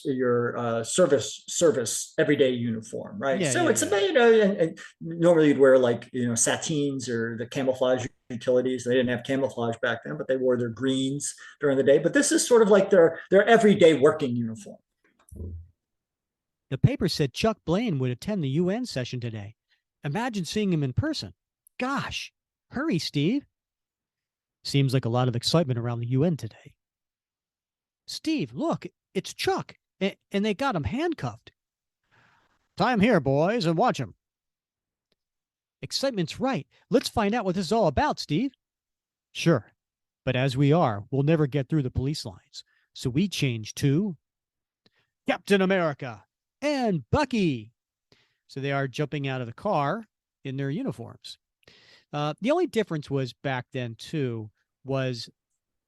your service everyday uniform, right? Yeah, So yeah, it's yeah. and normally you'd wear like satins or the camouflage utilities. They didn't have camouflage back then, but they wore their greens during the day. But this is sort of like their everyday working uniform. The paper said Chuck Blaine would attend the UN session today. Imagine seeing him in person. Gosh, hurry, Steve. Seems like a lot of excitement around the UN today. Steve, look, it's Chuck, and they got him handcuffed. Time here, boys, and watch him. Excitement's right. Let's find out what this is all about, Steve. Sure, but as we are, we'll never get through the police lines. So we change to Captain America and Bucky. So they are jumping out of the car in their uniforms. The only difference was back then, too, was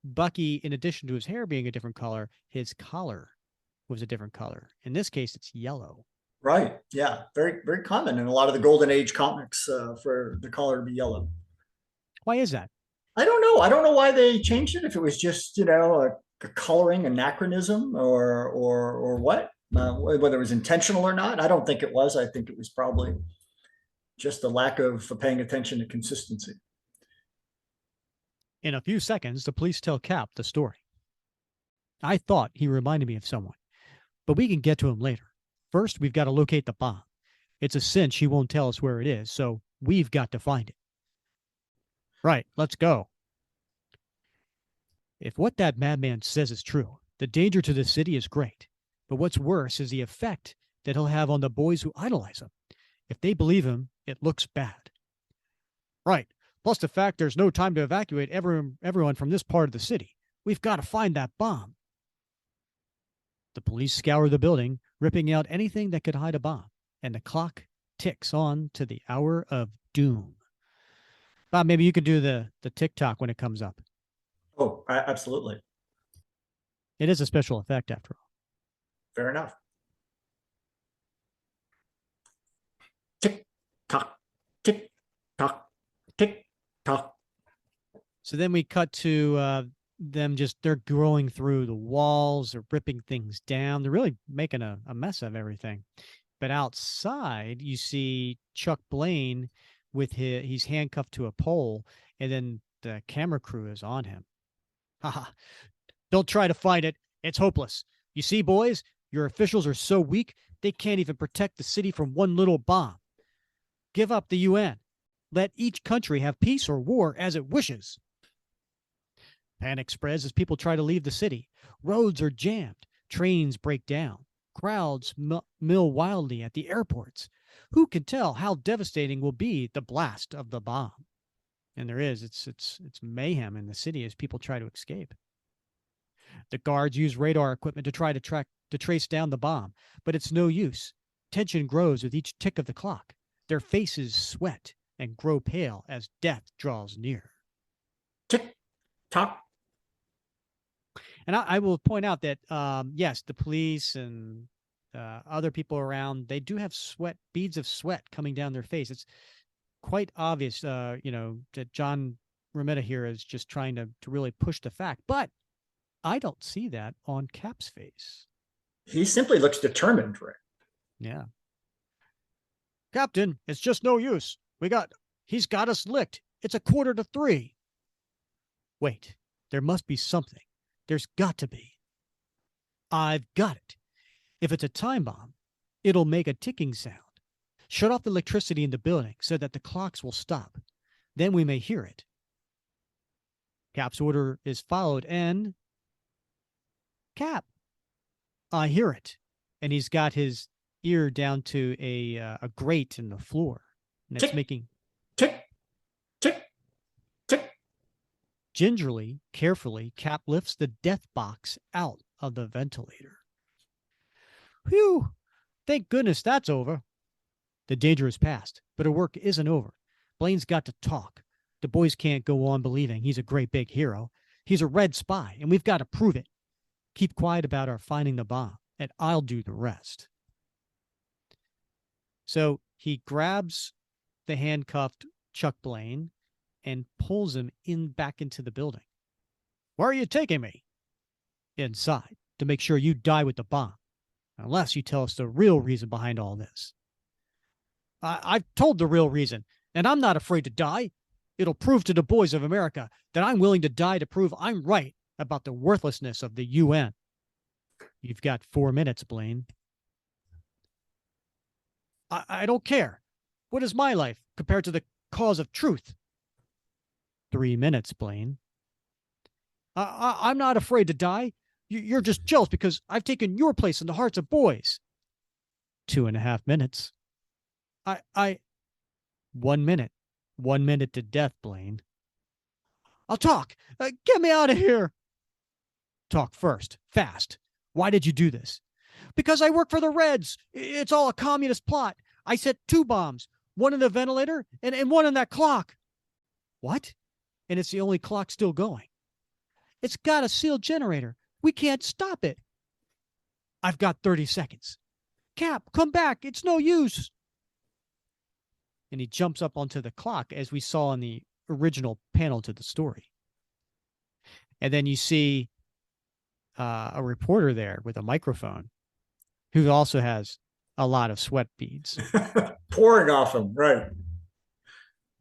Bucky, in addition to his hair being a different color, his collar was a different color. In this case, it's yellow. Right. Yeah. Very, very common in a lot of the Golden Age comics for the color to be yellow. Why is that? I don't know. I don't know why they changed it. If it was just a coloring anachronism or what, whether it was intentional or not. I don't think it was. I think it was probably just a lack of paying attention to consistency. In a few seconds, the police tell Cap the story. I thought he reminded me of someone, but we can get to him later. First, we've got to locate the bomb. It's a cinch he won't tell us where it is, so we've got to find it. Right, let's go. If what that madman says is true, the danger to the city is great. But what's worse is the effect that he'll have on the boys who idolize him. If they believe him, it looks bad. Right. Plus the fact there's no time to evacuate everyone from this part of the city. We've got to find that bomb. The police scour the building, ripping out anything that could hide a bomb, and the clock ticks on to the hour of doom. Bob, maybe you could do the tick-tock when it comes up. Oh, absolutely. It is a special effect, after all. Fair enough. Tick, tock, tick, tock, tick, tock. So then we cut to them they're growing through the walls, they're ripping things down. They're really making a mess of everything. But outside, you see Chuck Blaine with he's handcuffed to a pole, and then the camera crew is on him. Haha. Don't try to fight it. It's hopeless. You see, boys, your officials are so weak, they can't even protect the city from one little bomb. Give up the UN. Let each country have peace or war as it wishes. Panic spreads as people try to leave the city. Roads are jammed. Trains break down. Crowds mill wildly at the airports. Who can tell how devastating will be the blast of the bomb? And there is. It's mayhem in the city as people try to escape. The guards use radar equipment to try to trace down the bomb, but it's no use. Tension grows with each tick of the clock. Their faces sweat and grow pale as death draws near. Tick tock. And I will point out that, yes, the police and other people around, they do have beads of sweat coming down their face. It's quite obvious, that John Romita here is just trying to really push the fact. But I don't see that on Cap's face. He simply looks determined, Rick. Yeah. Captain, it's just no use. He's got us licked. It's 2:45. Wait, there must be something. There's got to be. I've got it. If it's a time bomb, it'll make a ticking sound. Shut off the electricity in the building so that the clocks will stop. Then we may hear it. Cap's order is followed, and Cap, I hear it. And he's got his ear down to a grate in the floor, and it's Tick. making Tick, tick, tick. gingerly, carefully. Cap lifts the death box out of the ventilator. Phew! Thank goodness that's over. The danger is past, but her work isn't over. Blaine's got to talk. The boys can't go on believing he's a great big hero. He's a red spy, and we've got to prove it. Keep quiet about our finding the bomb, and I'll do the rest. So he grabs the handcuffed Chuck Blaine and pulls him back into the building. Where are you taking me? Inside, to make sure you die with the bomb, unless you tell us the real reason behind all this. I've told the real reason, and I'm not afraid to die. It'll prove to the boys of America that I'm willing to die to prove I'm right about the worthlessness of the UN. You've got 4 minutes, Blaine. I don't care. What is my life compared to the cause of truth? 3 minutes, Blaine. I'm not afraid to die. You're just jealous because I've taken your place in the hearts of boys. 2.5 minutes. 1 minute. 1 minute to death, Blaine. I'll talk. Get me out of here. Talk first. Fast. Why did you do this? Because I work for the Reds. It's all a communist plot. I set 2 bombs. One in the ventilator and one in that clock. What? And it's the only clock still going. It's got a sealed generator. We can't stop it. I've got 30 seconds. Cap, come back. It's no use. And he jumps up onto the clock, as we saw in the original panel to the story. And then you see a reporter there with a microphone who also has a lot of sweat beads. Pouring off him, right.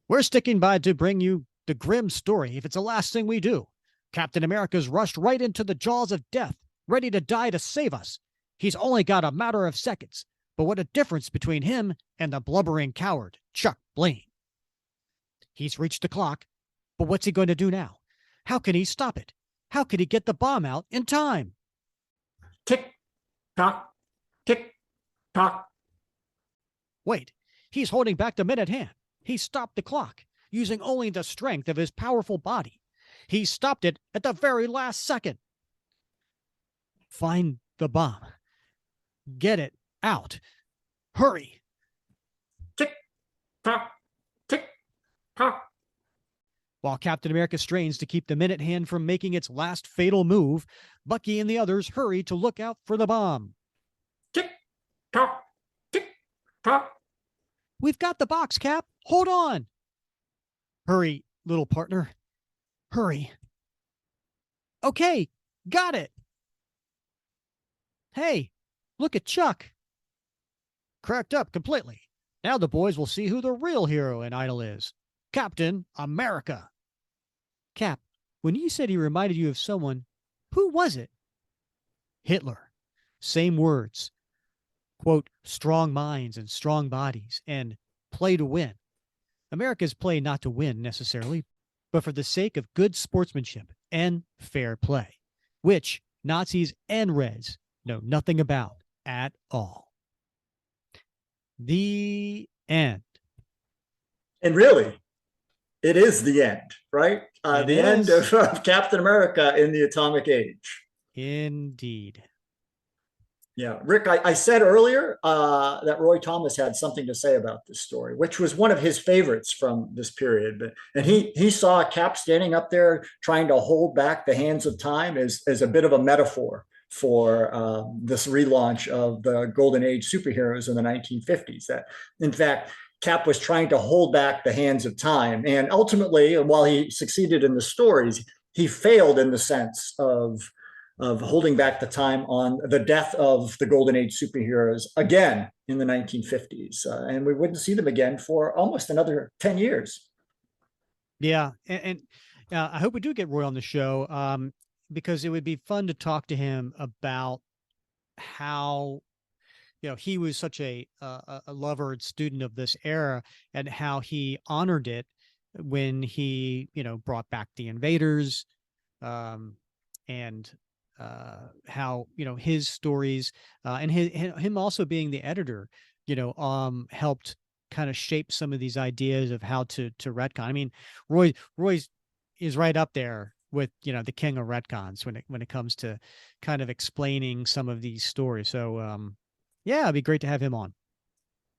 We're sticking by to bring you the grim story if it's the last thing we do. Captain America's rushed right into the jaws of death, ready to die to save us. He's only got a matter of seconds, but what a difference between him and the blubbering coward, Chuck Blaine. He's reached the clock, but what's he going to do now? How can he stop it? How could he get the bomb out in time? Tick, tock, tick, tock. Wait, he's holding back the minute hand. He stopped the clock, using only the strength of his powerful body. He stopped it at the very last second. Find the bomb. Get it out. Hurry. Tick, tock, tick, tock. While Captain America strains to keep the minute hand from making its last fatal move, Bucky and the others hurry to look out for the bomb. Tick, tock, tick, tock. We've got the box, Cap. Hold on. Hurry, little partner. Hurry. Okay, got it. Hey, look at Chuck. cracked up completely. Now the boys will see who the real hero in Idol is. Captain America. Cap, when you said he reminded you of someone, who was it? Hitler. Same words. Quote, strong minds and strong bodies, and play to win. America's play not to win necessarily, but for the sake of good sportsmanship and fair play, which Nazis and Reds know nothing about at all. The end. And really, it is the end, right? The end of Captain America in the Atomic Age. Indeed. Yeah, Rick, I said earlier that Roy Thomas had something to say about this story, which was one of his favorites from this period. And he saw Cap standing up there trying to hold back the hands of time as a bit of a metaphor for this relaunch of the Golden Age superheroes in the 1950s. That, in fact, Cap was trying to hold back the hands of time. And ultimately, while he succeeded in the stories, he failed in the sense of holding back the time on the death of the Golden Age superheroes again in the 1950s. And we wouldn't see them again for almost another 10 years. Yeah. And I hope we do get Roy on the show because it would be fun to talk to him about how, he was such a lover and student of this era and how he honored it when he, brought back the invaders and how his stories and him also being the editor helped kind of shape some of these ideas of how to retcon. I mean, Roy's is right up there with the king of retcons when it comes to kind of explaining some of these stories. So yeah, it'd be great to have him on.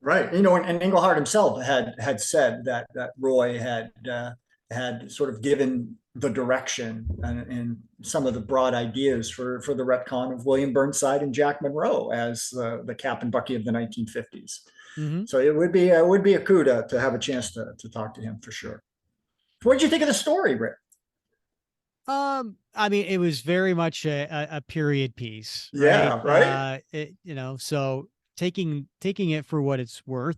Right. And Englehart himself had said that Roy had sort of given the direction and some of the broad ideas for the retcon of William Burnside and Jack Monroe as the Cap and Bucky of the 1950s. Mm-hmm. So it would be a coup to have a chance to talk to him for sure. What did you think of the story, Rick? I mean, it was very much a period piece. Yeah, right. So taking it for what it's worth,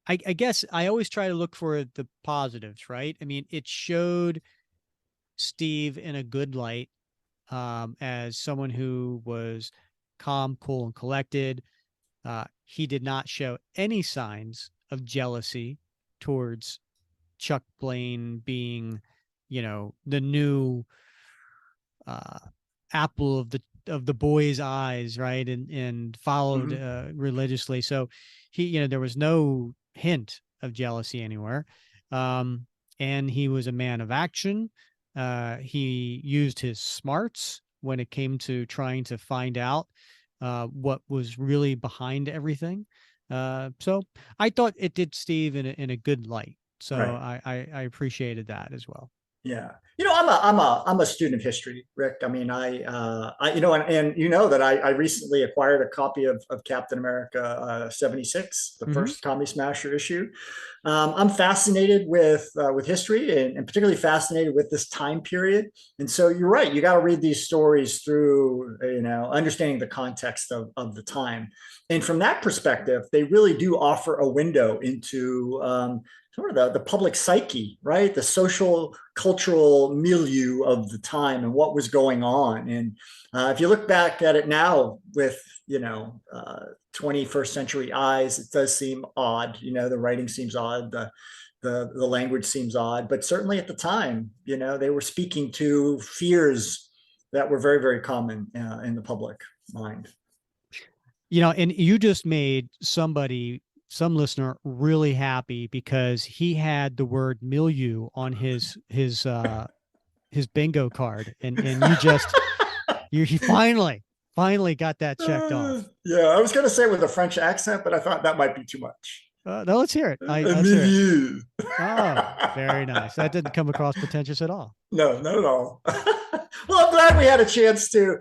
I guess I always try to look for the positives, right? I mean, it showed Steve in a good light as someone who was calm, cool, and collected. He did not show any signs of jealousy towards Chuck Blaine being, the new apple of the boy's eyes, right? And followed religiously. So he, there was no hint of jealousy anywhere. And he was a man of action. He used his smarts when it came to trying to find out what was really behind everything. So I thought it did Steve in a good light. So right. I appreciated that as well. Yeah. I'm a student of history, Rick. I mean, and that I recently acquired a copy of Captain America 76, the first Commie Smasher issue. I'm fascinated with history and particularly fascinated with this time period. And so you're right. You got to read these stories through, understanding the context of the time. And from that perspective, they really do offer a window into sort of the public psyche, right? The social, cultural milieu of the time and what was going on. And if you look back at it now with, 21st century eyes, it does seem odd. The writing seems odd. The language seems odd. But certainly at the time, they were speaking to fears that were very, very common in the public mind. And you just made some listener really happy because he had the word milieu on his bingo card, and you finally got that checked off. Yeah, I was going to say with a French accent, but I thought that might be too much. No, let's hear it. Let's hear it. Oh, very nice. That didn't come across pretentious at all. No, not at all. Well, I'm glad we had a chance to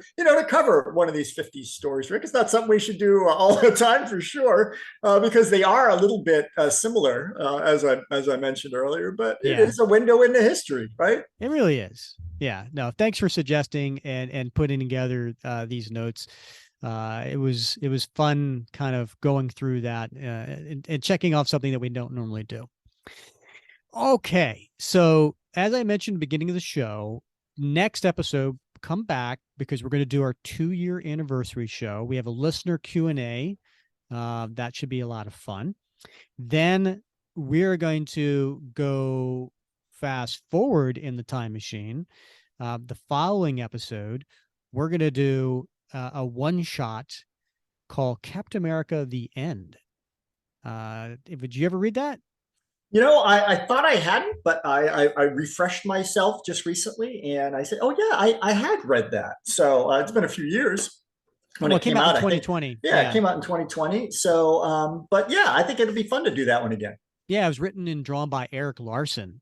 cover one of these 50s stories, Rick. It's not something we should do all the time for sure, because they are a little bit similar, as I mentioned earlier, but it is a window into history, right? It really is. Yeah. No, thanks for suggesting and putting together these notes. it was fun kind of going through that and checking off something that we don't normally do. Okay, so as I mentioned at the beginning of the show, next episode, come back because we're going to do our 2-year anniversary show. We have a listener Q&A. That should be a lot of fun. Then we're going to go fast forward in the time machine. The following episode, we're going to do a one-shot called Captain America: The End. Did you ever read that? I thought I hadn't, but I refreshed myself just recently, and I said, "Oh yeah, I had read that." So it's been a few years when Well, it came out. in I think, 2020. yeah, it came out in 2020. So, but yeah, I think it'll be fun to do that one again. Yeah, it was written and drawn by Eric Larson,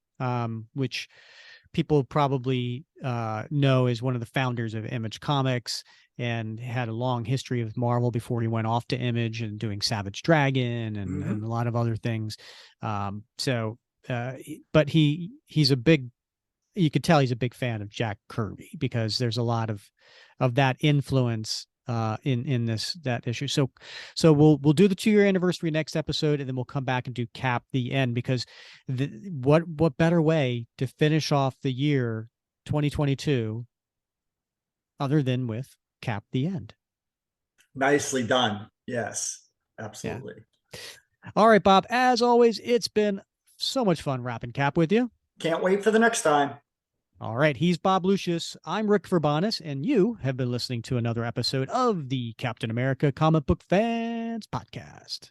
which people probably know is one of the founders of Image Comics and had a long history with Marvel before he went off to Image and doing Savage Dragon and a lot of other things. But he's a big, you could tell he's a big fan of Jack Kirby because there's a lot of that influence in that issue. So we'll do the 2-year anniversary next episode, and then we'll come back and do Cap: The End, because what better way to finish off the year 2022 other than with Cap: The End. Nicely done. Yes, absolutely. Yeah. All right, Bob, as always, it's been so much fun wrapping Cap with you. Can't wait for the next time. All right, he's Bob Lucius. I'm Rick Verbanis, and you have been listening to another episode of the Captain America Comic Book Fans Podcast.